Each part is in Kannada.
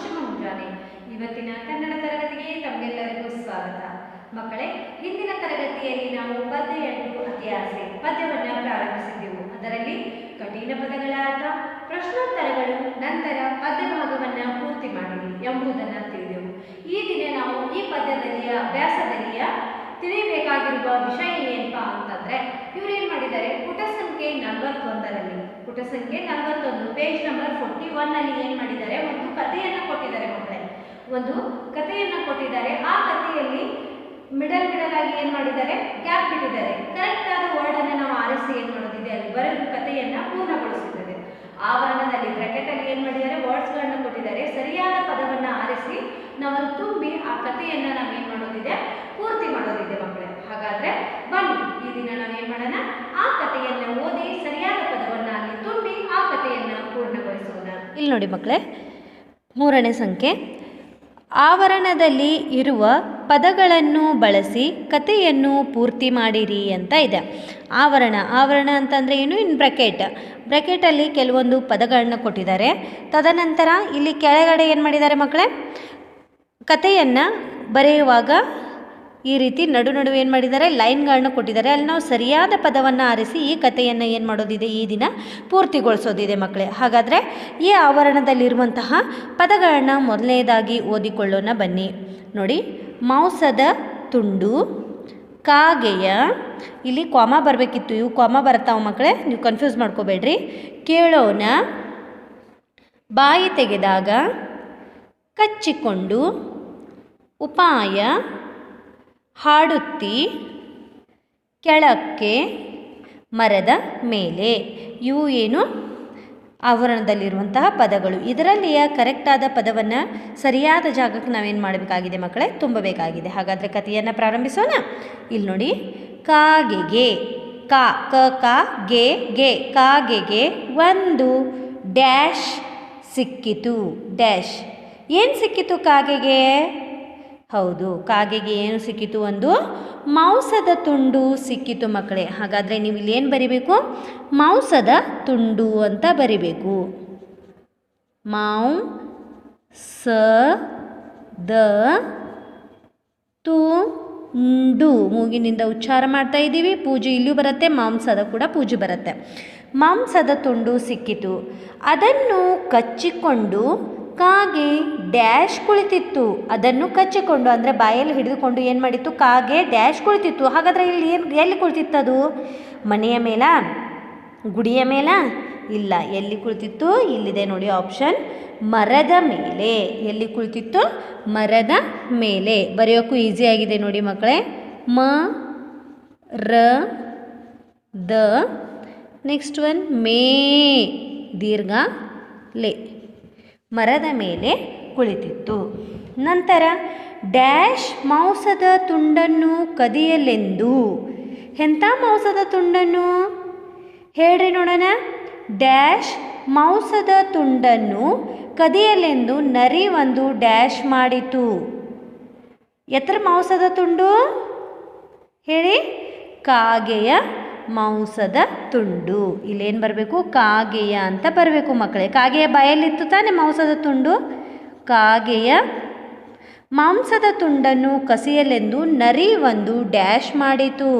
ಶುಭ ಮುಂಜಾನೆ. ಇವತ್ತಿನ ಕನ್ನಡ ತರಗತಿಗೆ ತಮಗೆಲ್ಲರಿಗೂ ಸ್ವಾಗತ. ಮಕ್ಕಳೇ, ಹಿಂದಿನ ತರಗತಿಯಲ್ಲಿ ನಾವು ಪದ್ಯ 8 ಅತಿಯಾಸೆ ಪದ್ಯವನ್ನು ಪ್ರಾರಂಭಿಸಿದ್ದೆವು. ಅದರಲ್ಲಿ ಕಠಿಣ ಪದಗಳಾದ ಪ್ರಶ್ನೋತ್ತರಗಳು, ನಂತರ ಪದ್ಯ ಭಾಗವನ್ನು ಪೂರ್ತಿ ಮಾಡಿರಿ ಎಂಬುದನ್ನು ತಿಳಿದೆವು. ಈ ದಿನ ನಾವು ಈ ಪದ್ಯದಲ್ಲಿಯ ಅಭ್ಯಾಸದಲ್ಲಿಯ ತಿಳಿಯಬೇಕಾಗಿರುವ ವಿಷಯ ಏನಪ್ಪಾ ಅಂತಂದ್ರೆ, ಇವ್ರು ಏನ್ ಮಾಡಿದ್ದಾರೆ, ಪುಟ ಸಂಖ್ಯೆ 41ರಲ್ಲಿ ಪುಟ ಸಂಖ್ಯೆ 41 ಪೇಜ್ ನಂಬರ್ 41 ಅಲ್ಲಿ ಏನ್ ಮಾಡಿದ್ದಾರೆ, ಒಂದು ಕಥೆಯನ್ನ ಕೊಟ್ಟಿದ್ದಾರೆ. ಮಕ್ಕಳೇ, ಒಂದು ಕಥೆಯನ್ನ ಕೊಟ್ಟಿದ್ದಾರೆ. ಆ ಕಥೆಯಲ್ಲಿ ಮಿಡಲ್ ಆಗಿ ಏನ್ ಮಾಡಿದ್ದಾರೆ, ಗ್ಯಾಪ್ ಬಿಟ್ಟಿದ್ದಾರೆ. ಕರೆಕ್ಟ್ ಆದ ವರ್ಡ್ ಅನ್ನ ನಾವು ಆರಿಸಿ ಏನ್ ಮಾಡೋದಿದೆ ಅಲ್ಲಿ ಬರೆದು ಕಥೆಯನ್ನ ಪೂರ್ಣಗೊಳಿಸುತ್ತದೆ. ಆವರಣದಲ್ಲಿ ಬ್ರಾಕೆಟ್ ಅಲ್ಲಿ ಏನ್ ಮಾಡಿದ್ದಾರೆ, ವರ್ಡ್ಸ್ ಗಳನ್ನ ಕೊಟ್ಟಿದ್ದಾರೆ. ಸರಿಯಾದ ಪದವನ್ನ ಆರಿಸಿ ನಾವು ತುಂಬಿ ಆ ಕಥೆಯನ್ನ ನಾವೇನ್ ಮಾಡೋದಿದೆ, ಪೂರ್ತಿ ಮಾಡೋದಿದೆ. ಮಕ್ಕಳೇ, ಹಾಗಾದ್ರೆ ಬನ್ನಿ ಈ ದಿನ ನಾವೇನ್ ಮಾಡೋಣ, ಆ ಕಥೆಯನ್ನ ಓದಿ ಸರಿಯಾದ ಪದವನ್ನ ಅಲ್ಲಿ ತುಂಬಿ ಆ ಕಥೆಯನ್ನ ಪೂರ್ಣಗೊಳಿಸೋಣ. ಇಲ್ಲಿ ನೋಡಿ ಮಕ್ಕಳೇ, 3ನೇ ಸಂಖ್ಯೆ, ಆವರಣದಲ್ಲಿ ಇರುವ ಪದಗಳನ್ನು ಬಳಸಿ ಕಥೆಯನ್ನು ಪೂರ್ತಿ ಮಾಡಿರಿ ಅಂತ ಇದೆ. ಆವರಣ ಅಂತಂದರೆ ಏನು, ಇನ್ ಬ್ರ್ಯಾಕೆಟಲ್ಲಿ ಕೆಲವೊಂದು ಪದಗಳನ್ನು ಕೊಟ್ಟಿದ್ದಾರೆ. ತದನಂತರ ಇಲ್ಲಿ ಕೆಳಗಡೆ ಏನು ಮಾಡಿದ್ದಾರೆ ಮಕ್ಕಳೇ, ಕಥೆಯನ್ನು ಬರೆಯುವಾಗ ಈ ರೀತಿ ನಡುವೆ ಏನು ಮಾಡಿದ್ದಾರೆ, ಲೈನ್ಗಳನ್ನ ಕೊಟ್ಟಿದ್ದಾರೆ. ಅಲ್ಲಿ ನಾವು ಸರಿಯಾದ ಪದವನ್ನು ಆರಿಸಿ ಈ ಕಥೆಯನ್ನು ಏನು ಮಾಡೋದಿದೆ, ಈ ದಿನ ಪೂರ್ತಿಗೊಳಿಸೋದಿದೆ. ಮಕ್ಕಳೇ, ಹಾಗಾದರೆ ಈ ಆವರಣದಲ್ಲಿರುವಂತಹ ಪದಗಳನ್ನು ಮೊದಲನೇದಾಗಿ ಓದಿಕೊಳ್ಳೋಣ ಬನ್ನಿ. ನೋಡಿ, ಮಾಂಸದ ತುಂಡು, ಕಾಗೆಯ, ಇಲ್ಲಿ ಕ್ವಾಮ ಬರಬೇಕಿತ್ತು, ಇವು ಕ್ವಾಮ ಬರ್ತಾವೆ ಮಕ್ಕಳೇ, ನೀವು ಕನ್ಫ್ಯೂಸ್ ಮಾಡ್ಕೋಬೇಡ್ರಿ. ಕೇಳೋಣ, ಬಾಯಿ ತೆಗೆದಾಗ, ಕಚ್ಚಿಕೊಂಡು, ಉಪಾಯ, ಹಾಡುತ್ತಿ, ಕೆಳಕ್ಕೆ, ಮರದ ಮೇಲೆ. ಇವು ಏನು ಆವರಣದಲ್ಲಿರುವಂತಹ ಪದಗಳು. ಇದರಲ್ಲಿಯ ಕರೆಕ್ಟಾದ ಪದವನ್ನು ಸರಿಯಾದ ಜಾಗಕ್ಕೆ ನಾವೇನು ಮಾಡಬೇಕಾಗಿದೆ ಮಕ್ಕಳೇ, ತುಂಬಬೇಕಾಗಿದೆ. ಹಾಗಾದರೆ ಕಥೆಯನ್ನು ಪ್ರಾರಂಭಿಸೋಣ. ಇಲ್ಲಿ ನೋಡಿ, ಕಾಗೆಗೆ, ಗೆ ಕಾಗೆಗೆ ಒಂದು ಡ್ಯಾಶ್ ಸಿಕ್ಕಿತು. ಡ್ಯಾಶ್ ಏನು ಸಿಕ್ಕಿತು ಕಾಗೆಗೆ? ಹೌದು, ಕಾಗೆಗೆ ಏನು ಸಿಕ್ಕಿತು, ಒಂದು ಮಾಂಸದ ತುಂಡು ಸಿಕ್ಕಿತು ಮಕ್ಕಳೇ. ಹಾಗಾದರೆ ನೀವು ಇಲ್ಲಿ ಏನು ಬರಿಬೇಕು, ಮಾಂಸದ ತುಂಡು ಅಂತ ಬರಿಬೇಕು. ಮಾಂಸದ ತುಂಡು ಮೂಗಿನಿಂದ ಉಚ್ಚಾರ ಮಾಡ್ತಾ ಇದ್ದೀವಿ. ಪೂಜೆ ಇಲ್ಲಿಯೂ ಬರುತ್ತೆ, ಮಾಂಸದ ಕೂಡ ಪೂಜೆ ಬರುತ್ತೆ. ಮಾಂಸದ ತುಂಡು ಸಿಕ್ಕಿತು, ಅದನ್ನು ಕಚ್ಚಿಕೊಂಡು ಕಾಗೆ ಡ್ಯಾಶ್ ಕುಳಿತಿತ್ತು. ಅದನ್ನು ಕಚ್ಚಿಕೊಂಡು ಅಂದರೆ ಬಾಯಲ್ಲಿ ಹಿಡಿದುಕೊಂಡು ಏನು ಮಾಡಿತ್ತು, ಕಾಗೆ ಡ್ಯಾಶ್ ಕುಳಿತಿತ್ತು. ಹಾಗಾದರೆ ಇಲ್ಲಿ ಎಲ್ಲಿ ಕುಳಿತಿತ್ತದು, ಮನೆಯ ಮೇಲ, ಗುಡಿಯ ಮೇಲ? ಇಲ್ಲ, ಎಲ್ಲಿ ಕುಳಿತಿತ್ತು, ಇಲ್ಲಿದೆ ನೋಡಿ ಆಪ್ಷನ್, ಮರದ ಮೇಲೆ. ಎಲ್ಲಿ ಕುಳಿತಿತ್ತು, ಮರದ ಮೇಲೆ. ಬರೆಯೋಕ್ಕೂ ಈಸಿ ಆಗಿದೆ ನೋಡಿ ಮಕ್ಕಳೇ. ನೆಕ್ಸ್ಟ್ ಒನ್ ಮೇ, ದೀರ್ಘ ಲೇ, ಮರದ ಮೇಲೆ ಕುಳಿತಿತ್ತು. ನಂತರ ಡ್ಯಾಶ್ ಮಾಂಸದ ತುಂಡನ್ನು ಕದಿಯಲೆಂದು. ಎಂಥ ಮಾಂಸದ ತುಂಡನ್ನು ಹೇಳ್ರಿ ನೋಡೋಣ. ಡ್ಯಾಶ್ ಮಾಂಸದ ತುಂಡನ್ನು ಕದಿಯಲೆಂದು ನರಿ ಒಂದು ಡ್ಯಾಶ್ ಮಾಡಿತು. ಎತ್ತರ ಮಾಂಸದ ತುಂಡು ಹೇಳಿ, ಕಾಗೆಯ ಮಾಂಸದ ತುಂಡು. ಇಲ್ಲೇನು ಬರಬೇಕು, ಕಾಗೆಯ ಅಂತ ಬರಬೇಕು ಮಕ್ಕಳೇ. ಕಾಗೆಯ ಬಾಯಲ್ಲಿತ್ತು ತಾನೆ ಮಾಂಸದ ತುಂಡು. ಕಾಗೆಯ ಮಾಂಸದ ತುಂಡನ್ನು ಕಸಿಯಲೆಂದು ನರಿ ಒಂದು ಡ್ಯಾಶ್ ಮಾಡಿತು.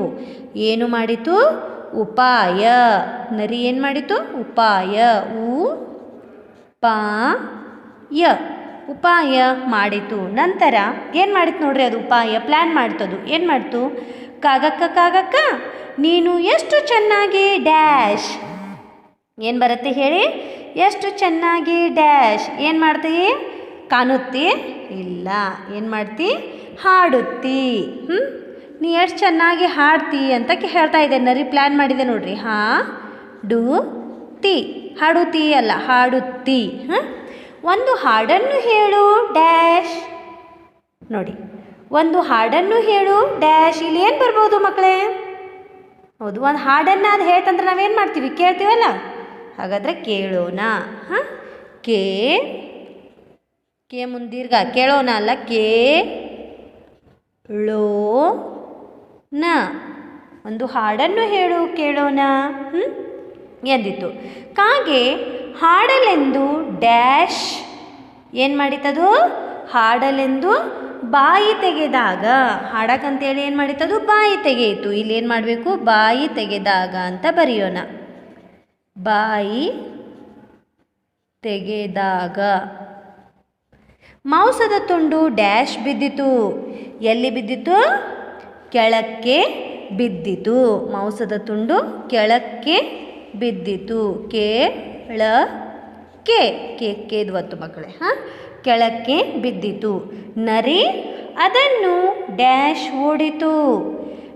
ಏನು ಮಾಡಿತು, ಉಪಾಯ. ನರಿ ಏನು ಮಾಡಿತು, ಉಪಾಯ, ಉಪಾಯ ಮಾಡಿತು. ನಂತರ ಏನು ಮಾಡಿತು ನೋಡ್ರಿ, ಅದು ಉಪಾಯ ಪ್ಲ್ಯಾನ್ ಮಾಡ್ತದು. ಏನು ಮಾಡ್ತು, ಕಾಗಕ್ಕ ನೀನು ಎಷ್ಟು ಚೆನ್ನಾಗಿ ಡ್ಯಾಶ್, ಏನು ಬರುತ್ತೆ ಹೇಳಿ, ಎಷ್ಟು ಚೆನ್ನಾಗಿ ಡ್ಯಾಶ್. ಏನು ಮಾಡ್ತೀವಿ, ಕಾಣುತ್ತಿ? ಇಲ್ಲ, ಏನು ಮಾಡ್ತಿ, ಹಾಡುತ್ತಿ. ನೀ ಎಷ್ಟು ಚೆನ್ನಾಗಿ ಹಾಡ್ತಿ ಅಂತ ಹೇಳ್ತಾ ಇದೆ. ನರಿ ಪ್ಲ್ಯಾನ್ ಮಾಡಿದೆ ನೋಡ್ರಿ. ಹಾಡುತ್ತಿ ಅಲ್ಲ, ಹಾಡುತ್ತಿ. ಒಂದು ಹಾಡನ್ನು ಹೇಳು ಡ್ಯಾಶ್. ನೋಡಿ, ಒಂದು ಹಾಡನ್ನು ಹೇಳು ಡ್ಯಾಶ್. ಇಲ್ಲಿ ಏನು ಬರ್ಬೋದು ಮಕ್ಕಳೇ, ಹೌದು, ಒಂದು ಹಾಡನ್ನು ಅದು ಹೇಳ್ತಂದ್ರೆ ನಾವೇನು ಮಾಡ್ತೀವಿ, ಕೇಳ್ತೀವಲ್ಲ. ಹಾಗಾದರೆ ಕೇಳೋಣ. ಕೆ ಮುಂದೀರ್ಘ, ಕೇಳೋಣ ಅಲ್ಲ, ಕೇಳೋಣ. ಒಂದು ಹಾಡನ್ನು ಹೇಳು, ಕೇಳೋಣ ಎಂದಿತು. ಕಾಗೆ ಹಾಡಲೆಂದು ಡ್ಯಾಶ್ ಏನು ಮಾಡಿತದು? ಹಾಡಲೆಂದು ಬಾಯಿ ತೆಗೆದಾಗ. ಹಾಡಕ್ಕಂತೇಳಿ ಏನು ಮಾಡಿತದು? ಬಾಯಿ ತೆಗೆಯಿತು. ಇಲ್ಲಿ ಏನು ಮಾಡಬೇಕು? ಬಾಯಿ ತೆಗೆದಾಗ ಅಂತ ಬರೆಯೋಣ. ಬಾಯಿ ತೆಗೆದಾಗ. ಮಾಂಸದ ತುಂಡು ಡ್ಯಾಶ್ ಬಿದ್ದಿತು. ಎಲ್ಲಿ ಬಿದ್ದಿತು? ಕೆಳಕ್ಕೆ ಬಿದ್ದಿತು. ಮಾಂಸದ ತುಂಡು ಕೆಳಕ್ಕೆ ಬಿದ್ದಿತು. ಕೆಳಕ್ಕೆ ಕೇದ್ವತ್ತು ಮಕ್ಕಳೇ. ಕೆಳಕ್ಕೆ ಬಿದ್ದಿತು. ನರಿ ಅದನ್ನು ಡ್ಯಾಶ್ ಓಡಿತು.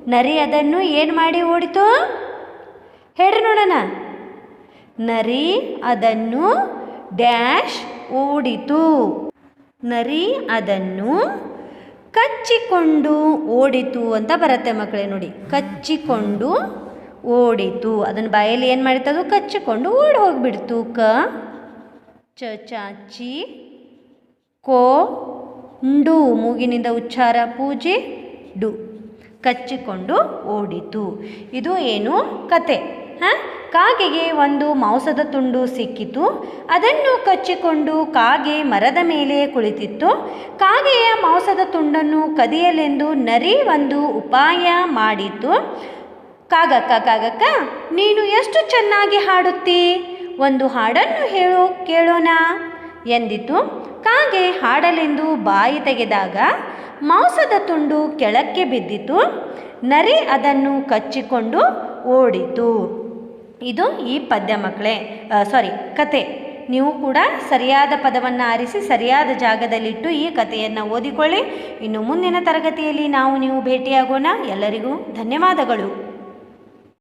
ನರಿ ಅದನ್ನು ಏನು ಮಾಡಿ ಓಡಿತು? ಹೇಳ್ರಿ ನೋಡೋಣ. ನರಿ ಅದನ್ನು ಡ್ಯಾಶ್ ಓಡಿತು. ನರಿ ಅದನ್ನು ಕಚ್ಚಿಕೊಂಡು ಓಡಿತು ಅಂತ ಬರುತ್ತೆ ಮಕ್ಕಳೇ. ನೋಡಿ, ಕಚ್ಚಿಕೊಂಡು ಓಡಿತು. ಅದನ್ನು ಬಾಯಲ್ಲಿ ಏನು ಮಾಡಿತದು? ಕಚ್ಚಿಕೊಂಡು ಓಡಿ ಹೋಗಿಬಿಡ್ತು. ಚಾಚಿ ಡು ಮೂಗಿನಿಂದ ಉಚ್ಚಾರ ಪೂಜೆ ಡು. ಕಚ್ಚಿಕೊಂಡು ಓಡಿತು. ಇದು ಏನು? ಕತೆ. ಕಾಗೆಗೆ ಒಂದು ಮಾಂಸದ ತುಂಡು ಸಿಕ್ಕಿತು. ಅದನ್ನು ಕಚ್ಚಿಕೊಂಡು ಕಾಗೆ ಮರದ ಮೇಲೆ ಕುಳಿತಿತ್ತು. ಕಾಗೆಯ ಮಾಂಸದ ತುಂಡನ್ನು ಕದಿಯಲೆಂದು ನರಿ ಒಂದು ಉಪಾಯ ಮಾಡಿತು. ಕಾಗಕ್ಕ, ನೀನು ಎಷ್ಟು ಚೆನ್ನಾಗಿ ಹಾಡುತ್ತೀ, ಒಂದು ಹಾಡನ್ನು ಹೇಳು ಕೇಳೋಣ ಎಂದಿತು. ಕಾಗೆ ಹಾಡಲೆಂದು ಬಾಯಿ ತೆಗೆದಾಗ ಮಾಂಸದ ತುಂಡು ಕೆಳಕ್ಕೆ ಬಿದ್ದಿತು. ನರಿ ಅದನ್ನು ಕಚ್ಚಿಕೊಂಡು ಓಡಿತು. ಇದು ಈ ಪದ್ಯ ಮಕ್ಕಳೇ, ಕತೆ. ನೀವು ಕೂಡ ಸರಿಯಾದ ಪದವನ್ನು ಆರಿಸಿ ಸರಿಯಾದ ಜಾಗದಲ್ಲಿಟ್ಟು ಈ ಕಥೆಯನ್ನು ಓದಿಕೊಳ್ಳಿ. ಇನ್ನು ಮುಂದಿನ ತರಗತಿಯಲ್ಲಿ ನೀವು ಭೇಟಿಯಾಗೋಣ. ಎಲ್ಲರಿಗೂ ಧನ್ಯವಾದಗಳು.